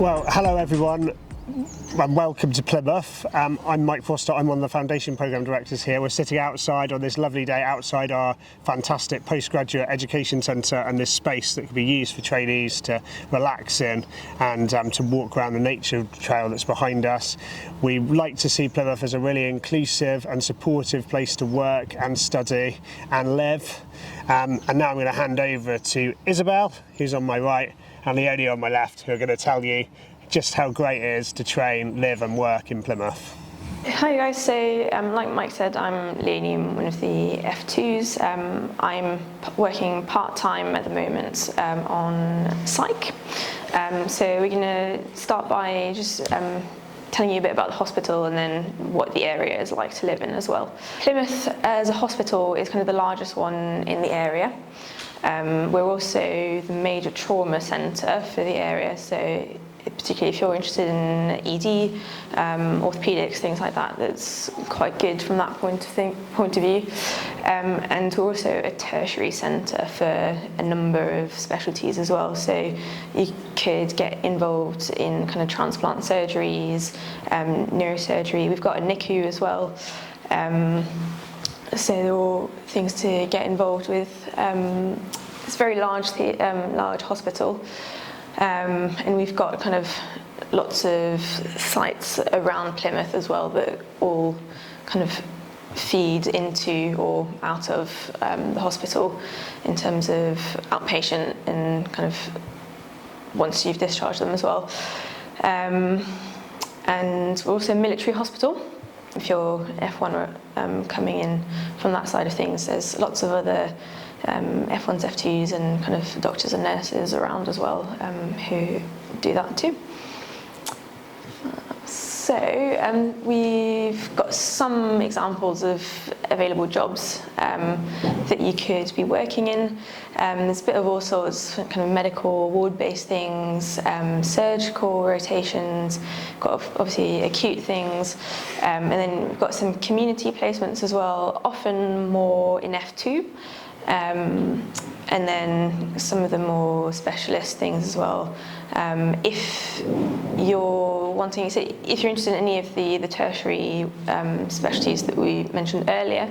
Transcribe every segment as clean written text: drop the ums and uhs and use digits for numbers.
Well, hello everyone, and welcome to Plymouth. I'm Mike Foster, I'm one of the Foundation Programme Directors here. We're sitting outside on this lovely day outside our fantastic postgraduate education centre and this space that can be used for trainees to relax in and to walk around the nature trail that's behind us. We like to see Plymouth as a really inclusive and supportive place to work and study and live. And now I'm going to hand over to Isabel, who's on my right, and Leonie on my left, who are going to tell you just how great it is to train, live and work in Plymouth. Hi guys, so like Mike said, I'm Leonie, I'm one of the F2s. I'm working part-time at the moment on psych. So we're going to start by just telling you a bit about the hospital and then what the area is like to live in as well. Plymouth as a hospital is kind of the largest one in the area. We're also the major trauma centre for the area, so particularly if you're interested in ED, orthopaedics, things like that, that's quite good from that point of view. And we're also a tertiary centre for a number of specialties as well, so you could get involved in kind of transplant surgeries, neurosurgery. We've got a NICU as well. So they're all things to get involved with. It's a very large hospital, and we've got kind of lots of sites around Plymouth as well that all kind of feed into or out of the hospital in terms of outpatient and kind of once you've discharged them as well. And we're also a military hospital. If you're F1 coming in from that side of things, there's lots of other F1s, F2s and kind of doctors and nurses around as well who do that too. So we've got some examples of available jobs that you could be working in. There's a bit of all sorts, kind of medical, ward-based things, surgical rotations, got obviously acute things, and then we've got some community placements as well, often more in F2. And then some of the more specialist things as well. If you're wanting, so if you're interested in any of the tertiary specialties that we mentioned earlier,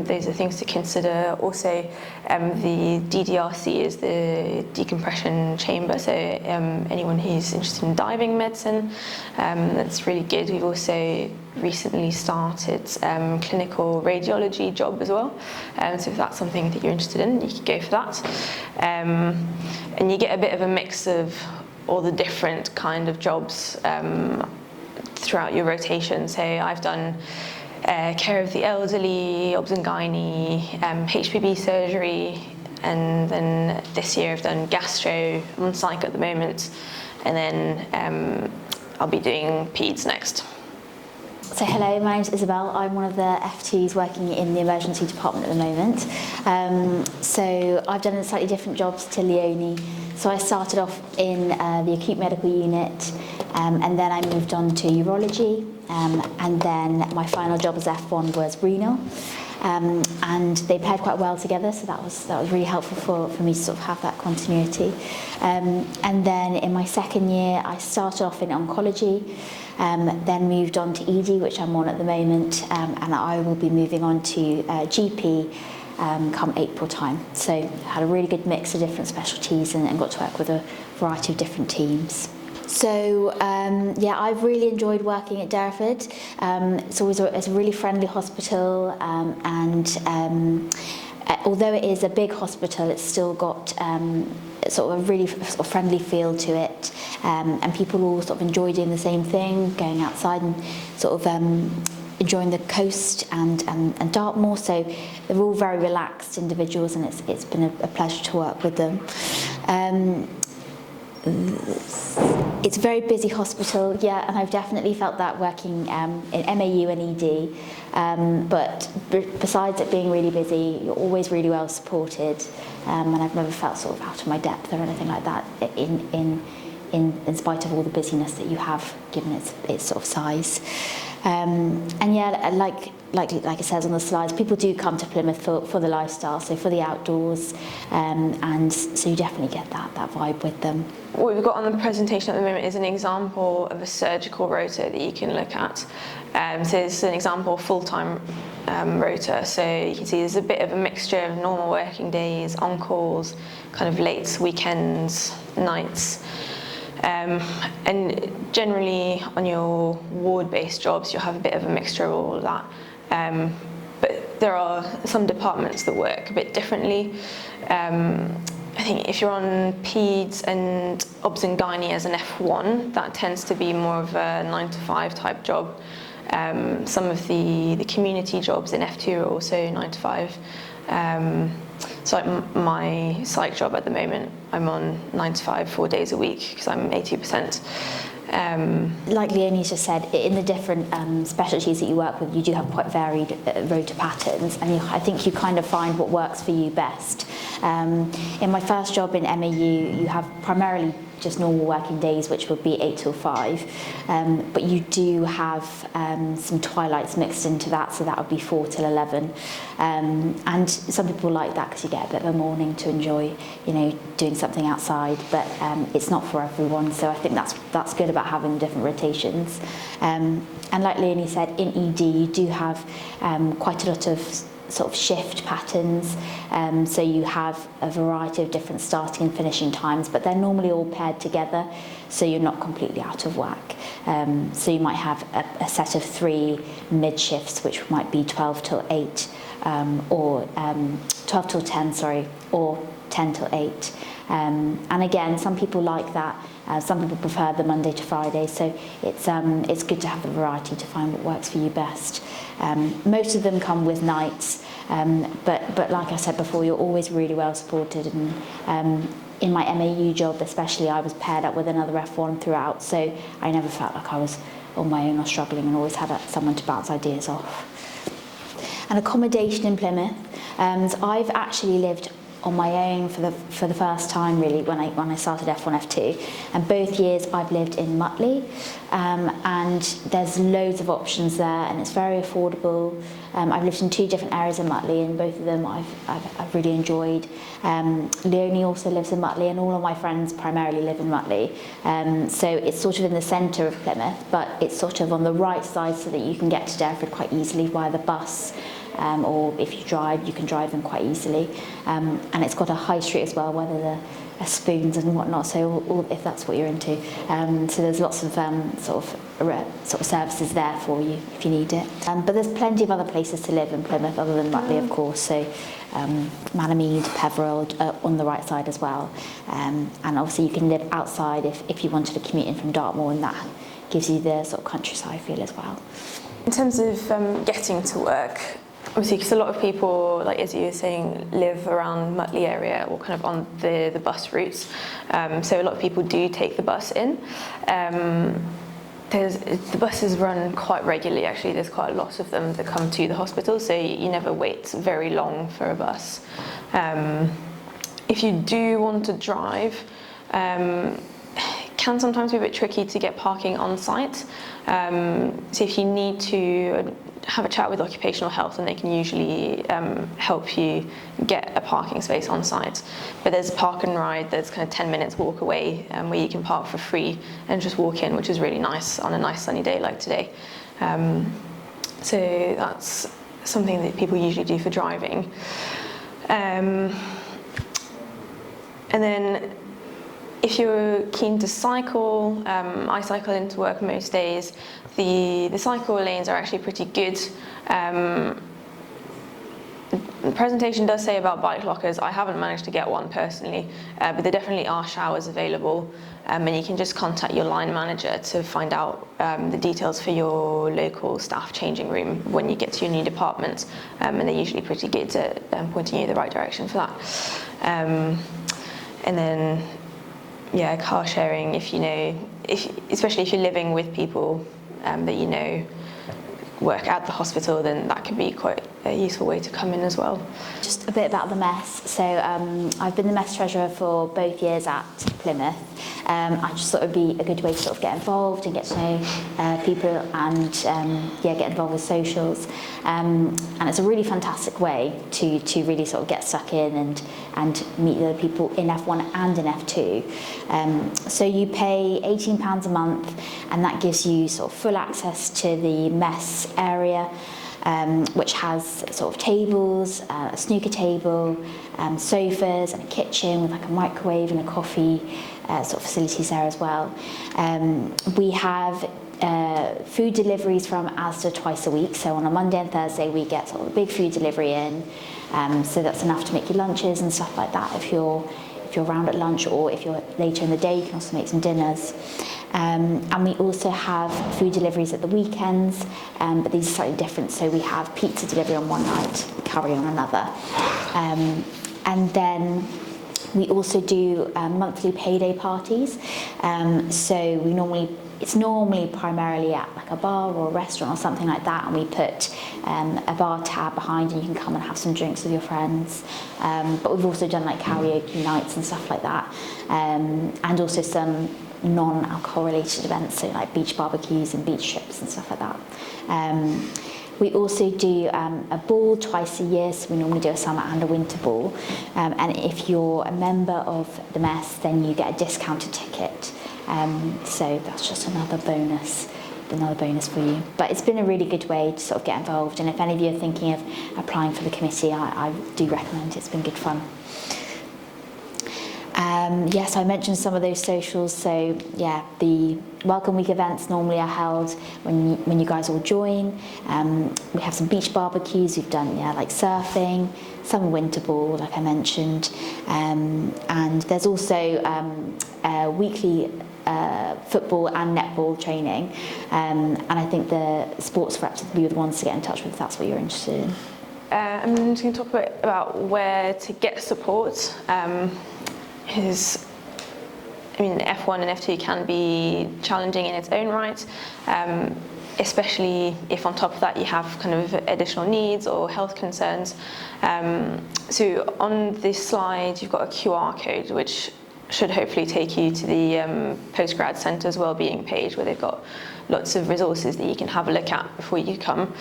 those are things to consider. Also, the DDRC is the decompression chamber, so anyone who's interested in diving medicine, that's really good. We've also recently started clinical radiology job as well, so if that's something that you're interested in, you could go for that. And you get a bit of a mix of all the different kind of jobs throughout your rotation. So I've done care of the elderly, obs and gynae, HPB surgery, and then this year I've done gastro, I'm on psych at the moment, and then I'll be doing peds next. So hello, my name's Isabel. I'm one of the F2s working in the emergency department at the moment. So I've done slightly different jobs to Leonie. So I started off in the acute medical unit, and then I moved on to urology, and then my final job as F1 was renal. And they paired quite well together, so that was really helpful for me to sort of have that continuity. And then in my second year, I started off in oncology, then moved on to ED, which I'm on at the moment, and I will be moving on to GP come April time. So had a really good mix of different specialties and got to work with a variety of different teams. So yeah, I've really enjoyed working at Derriford. It's a really friendly hospital, and although it is a big hospital, it's still got sort of a really sort of friendly feel to it, and people all sort of enjoy doing the same thing, going outside and sort of enjoying the coast and Dartmoor. So they're all very relaxed individuals, and it's been a pleasure to work with them. It's a very busy hospital, yeah, and I've definitely felt that working in MAU and ED. But besides it being really busy, you're always really well supported, and I've never felt sort of out of my depth or anything like that in spite of all the busyness that you have, given its sort of size. And yeah, like it says on the slides, people do come to Plymouth for the lifestyle, so for the outdoors, and so you definitely get that vibe with them. What we've got on the presentation at the moment is an example of a surgical rota that you can look at. So it's an example of full-time rota. So you can see there's a bit of a mixture of normal working days, on-calls, kind of late weekends, nights. And generally on your ward-based jobs, you'll have a bit of a mixture of all of that. But there are some departments that work a bit differently. I think if you're on peds and obs and gynae as an F1, that tends to be more of a 9 to 5 type job. Some of the community jobs in F2 are also 9 to 5. So like my psych job at the moment, I'm on 9 to 5, 4 days a week because I'm 80%. Like Leonie's just said, in the different specialties that you work with, you do have quite varied rota patterns, and I think you kind of find what works for you best. In my first job in MAU, you have primarily just normal working days, which would be 8 till 5, but you do have some twilights mixed into that, so that would be 4 till 11. And some people like that because you get a bit of a morning to enjoy, doing something outside, but it's not for everyone, so I think that's good about having different rotations. And like Leonie said, in ED you do have quite a lot of sort of shift patterns, so you have a variety of different starting and finishing times, but they're normally all paired together, so you're not completely out of whack. So you might have a set of 3 mid shifts, which might be 12 till 8, or 12 till 10, sorry, or 10 till 8. And again, some people like that. Some people prefer the Monday to Friday, so it's good to have the variety to find what works for you best. Most of them come with nights, but like I said before, you're always really well supported. And in my MAU job especially, I was paired up with another F1 throughout, so I never felt like I was on my own or struggling, and always had someone to bounce ideas off. And accommodation in Plymouth, so I've actually lived on my own for the first time really when I started F1, F2, and both years I've lived in Mutley, and there's loads of options there, and it's very affordable. I've lived in 2 different areas in Mutley, and both of them I've really enjoyed. Leonie also lives in Mutley, and all of my friends primarily live in Mutley, so it's sort of in the centre of Plymouth, but it's sort of on the right side so that you can get to Derriford quite easily via the bus. Or if you drive, you can drive in quite easily. And it's got a high street as well, where there are spoons and whatnot, so if that's what you're into. So there's lots of sort of services there for you if you need it. But there's plenty of other places to live in Plymouth other than Mutley, of course. So Manormead, Peveril on the right side as well. And obviously you can live outside if you wanted to commute in from Dartmoor, and that gives you the sort of countryside feel as well. In terms of getting to work, obviously, because a lot of people, like Izzy was saying, live around Mutley area or kind of on the bus routes. So a lot of people do take the bus in. The buses run quite regularly, actually. There's quite a lot of them that come to the hospital, so you never wait very long for a bus. If you do want to drive, it can sometimes be a bit tricky to get parking on site. So if you need to have a chat with occupational health, and they can usually help you get a parking space on site. But there's a park and ride that's kind of 10 minutes walk away, where you can park for free and just walk in, which is really nice on a nice sunny day like today. So that's something that people usually do for driving. And then if you're keen to cycle, I cycle into work most days. The cycle lanes are actually pretty good. The presentation does say about bike lockers. I haven't managed to get one personally, but there definitely are showers available, and you can just contact your line manager to find out the details for your local staff changing room when you get to your new department, and they're usually pretty good at pointing you in the right direction for that. And then, yeah, car sharing, especially if you're living with people that work at the hospital, then that can be quite a useful way to come in as well. Just a bit about the mess. So I've been the mess treasurer for both years at Plymouth. I just thought it would be a good way to sort of get involved and get to know people and get involved with socials. And it's a really fantastic way to really sort of get stuck in and meet the other people in F1 and in F2. So you pay £18 a month, and that gives you sort of full access to the mess area, which has sort of tables, a snooker table, sofas and a kitchen with like a microwave and a coffee sort of facilities there as well. We have food deliveries from Asda twice a week, so on a Monday and Thursday we get sort of a big food delivery in, so that's enough to make your lunches and stuff like that if you're around at lunch, or if you're later in the day you can also make some dinners. And we also have food deliveries at the weekends, but these are slightly different. So we have pizza delivery on one night, curry on another. And then we also do monthly payday parties. So it's normally primarily at like a bar or a restaurant or something like that, and we put a bar tab behind and you can come and have some drinks with your friends. But we've also done like karaoke nights and stuff like that, and also some non-alcohol related events, so like beach barbecues and beach trips and stuff like that. We also do a ball twice a year, so we normally do a summer and a winter ball, and if you're a member of the mess then you get a discounted ticket, so that's just another bonus for you. But it's been a really good way to sort of get involved, and if any of you are thinking of applying for the committee, I do recommend it. It's been good fun. Yes, I mentioned some of those socials. So yeah, the Welcome Week events normally are held when you guys all join. We have some beach barbecues. We've done like surfing, some winter ball, like I mentioned, and there's also weekly football and netball training. And I think the sports reps will be the ones to get in touch with if that's what you're interested in. I'm just going to talk a bit about where to get support. F1 and F2 can be challenging in its own right, especially if on top of that you have kind of additional needs or health concerns. So on this slide you've got a QR code which should hopefully take you to the Postgrad Centre's wellbeing page, where they've got lots of resources that you can have a look at before you come.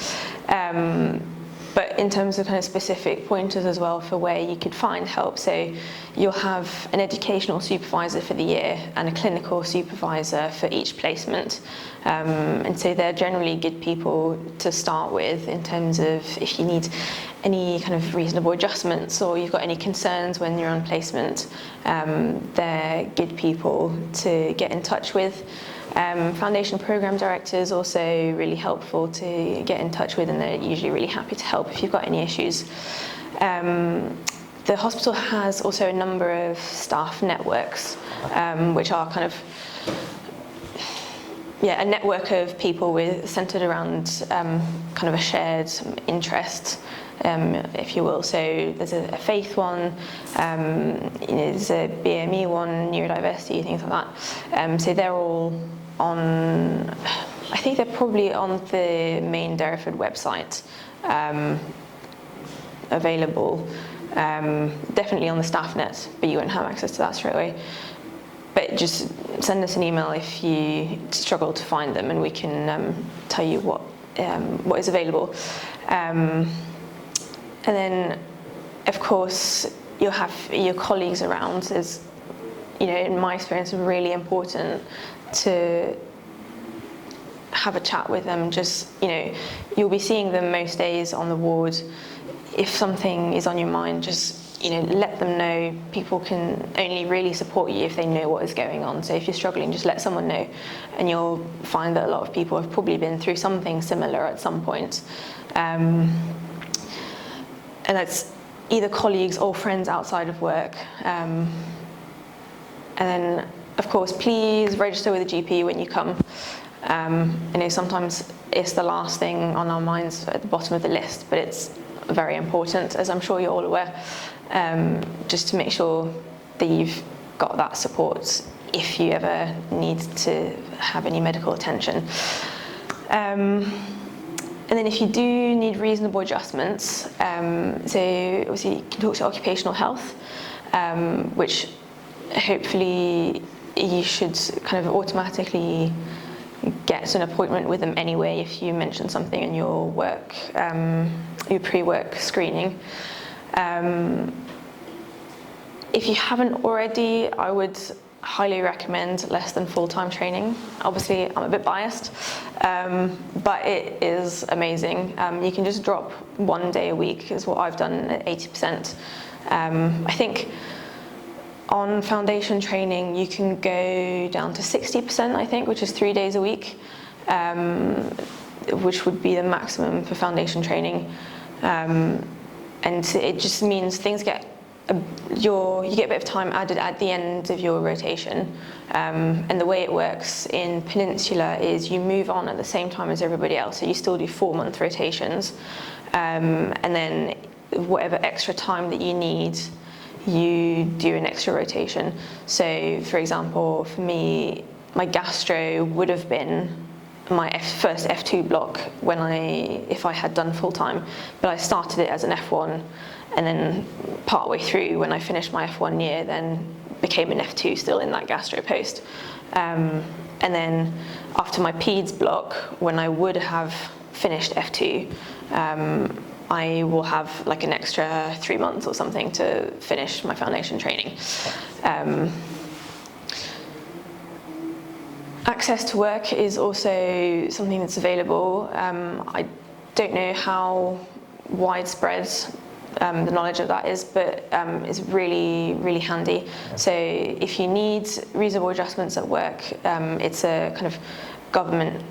But in terms of kind of specific pointers as well for where you could find help, so you'll have an educational supervisor for the year and a clinical supervisor for each placement. And so they're generally good people to start with in terms of if you need any kind of reasonable adjustments or you've got any concerns when you're on placement, they're good people to get in touch with. Foundation Programme Directors also really helpful to get in touch with, and they're usually really happy to help if you've got any issues. The hospital has also a number of staff networks, which are kind of a network of people centred around kind of a shared interest, if you will. So there's a faith one, there's a BME one, neurodiversity, things like that. So they're all on, I think they're probably on the main Derriford website, available. Definitely on the staff net, but you won't have access to that straight away. But just send us an email if you struggle to find them, and we can tell you what is available. And then, of course, you'll have your colleagues around. Is, in my experience, really important to have a chat with them. Just, you'll be seeing them most days on the ward. If something is on your mind, just let them know. People can only really support you if they know what is going on. So if you're struggling, just let someone know, and you'll find that a lot of people have probably been through something similar at some point. And that's either colleagues or friends outside of work. And then, of course, please register with a GP when you come. Sometimes it's the last thing on our minds at the bottom of the list, but it's very important, as I'm sure you're all aware, just to make sure that you've got that support if you ever need to have any medical attention. And then if you do need reasonable adjustments, so obviously you can talk to occupational health, which hopefully you should kind of automatically get an appointment with them anyway if you mention something in your work, your pre-work screening. If you haven't already, I would highly recommend less than full-time training. Obviously, I'm a bit biased, but it is amazing. You can just drop 1 day a week is what I've done at 80%. I think on foundation training, you can go down to 60%, I think, which is 3 days a week, which would be the maximum for foundation training. And it just means things get you get a bit of time added at the end of your rotation, and the way it works in Peninsula is you move on at the same time as everybody else, so you still do 4-month rotations, and then whatever extra time that you need, you do an extra rotation. So for example, for me, my gastro would have been my first F2 block if I had done full time, but I started it as an F1, and then partway through when I finished my F1 year, then became an F2 still in that gastro post. And then after my peds block, when I would have finished F2, I will have like an extra 3 months or something to finish my foundation training. Access to work is also something that's available. I don't know how widespread the knowledge of that is, but it's really, really handy. So if you need reasonable adjustments at work, it's a kind of government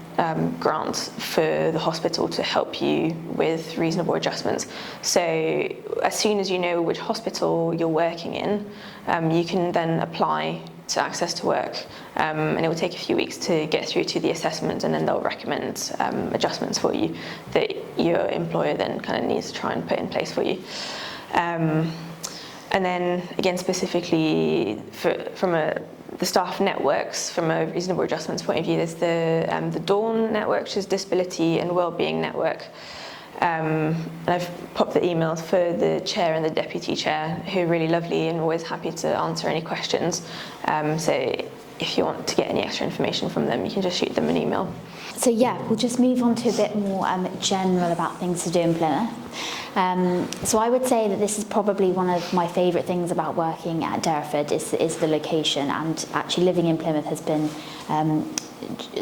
grant for the hospital to help you with reasonable adjustments. So as soon as you know which hospital you're working in, you can then apply to access to work, and it will take a few weeks to get through to the assessment, and then they'll recommend adjustments for you that your employer then kind of needs to try and put in place for you. And then again, specifically from the staff networks, from a reasonable adjustments point of view, there's the Dawn network, which is Disability and Wellbeing Network. And I've popped the emails for the chair and the deputy chair, who are really lovely and always happy to answer any questions. So if you want to get any extra information from them, you can just shoot them an email. So yeah, we'll just move on to a bit more general about things to do in Plymouth. So I would say that this is probably one of my favourite things about working at Derriford is the location, and actually living in Plymouth has been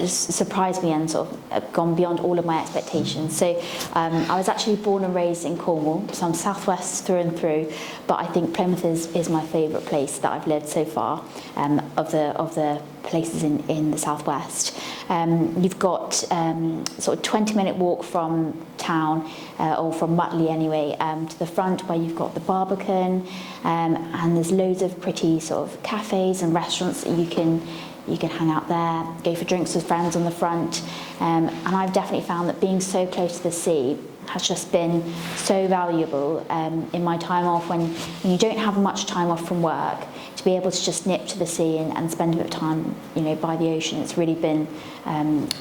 surprised me and sort of gone beyond all of my expectations. So I was actually born and raised in Cornwall, so I'm southwest through and through, but I think Plymouth is my favourite place that I've lived so far, of the places in the southwest. You've got sort of 20-minute walk from town, or from Mutley anyway, to the front, where you've got the Barbican, and there's loads of pretty sort of cafes and restaurants that you can hang out there, go for drinks with friends on the front, and I've definitely found that being so close to the sea has just been so valuable in my time off, when you don't have much time off from work, to be able to just nip to the sea and spend a bit of time, by the ocean. It's really been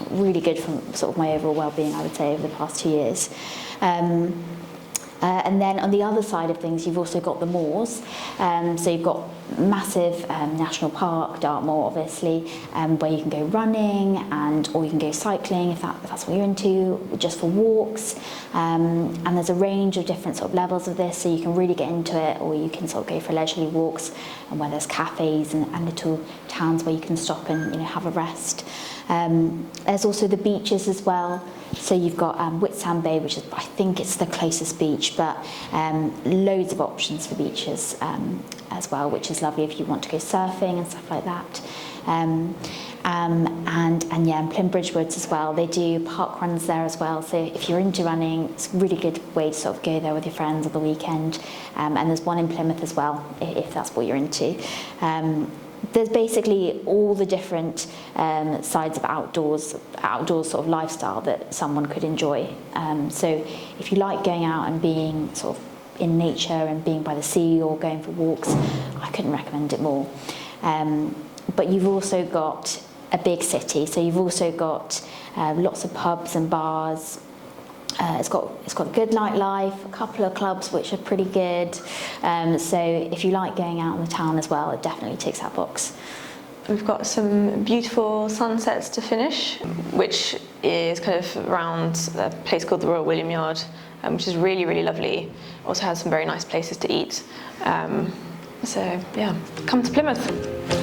really good for sort of my overall well-being, I would say, over the past 2 years. And then on the other side of things, you've also got the moors. So you've got massive national park, Dartmoor obviously, where you can go running or you can go cycling if that's what you're into, just for walks. And there's a range of different sort of levels of this, so you can really get into it, or you can sort of go for leisurely walks, and where there's cafes and little towns where you can stop and have a rest. There's also the beaches as well. So you've got Whitsun Bay, which is, I think it's the closest beach, but loads of options for beaches as well, which is lovely if you want to go surfing and stuff like that. And Plym Bridge Woods as well. They do park runs there as well. So if you're into running, it's a really good way to sort of go there with your friends on the weekend. And there's one in Plymouth as well, if that's what you're into. There's basically all the different sides of outdoors sort of lifestyle that someone could enjoy. So if you like going out and being sort of in nature and being by the sea or going for walks, I couldn't recommend it more. But you've also got a big city, so you've also got lots of pubs and bars, It's got good nightlife, a couple of clubs which are pretty good. So if you like going out in the town as well, it definitely ticks that box. We've got some beautiful sunsets to finish, which is kind of around a place called the Royal William Yard, which is really, really lovely. Also has some very nice places to eat. So yeah, come to Plymouth.